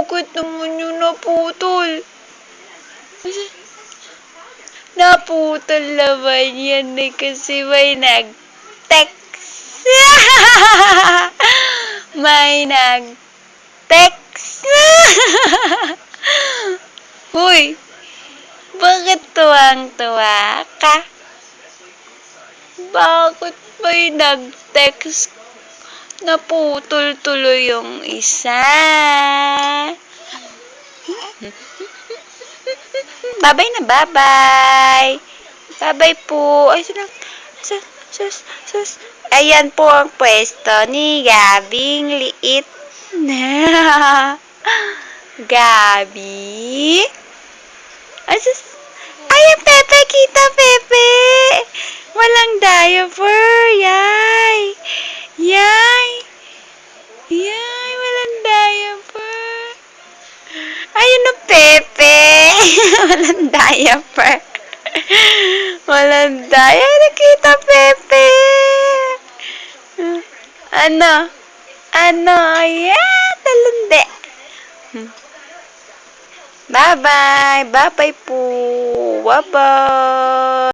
bakit naman yung naputol? Naputol naman yan kasi may nag-text. May nag-text. Hoy, bakit tuwang-tuwa ka? Bakit may nag-text? Naputol tuloy yung isa. Babay na babay. Babay po. Ay, sus. Ayan po ang pwesto ni Gabing liit na. Gabi. Ay, sus. Ay, ang Pepe, kita Pepe. Walang diaper. Yay. Yay. Yay, walang diaper. Ayun na Pepe. Walang diaper. Walang diaper. Nakita Pepe. Ano? Ayan, talande. Bye-bye. Bye-bye po. Bye-bye.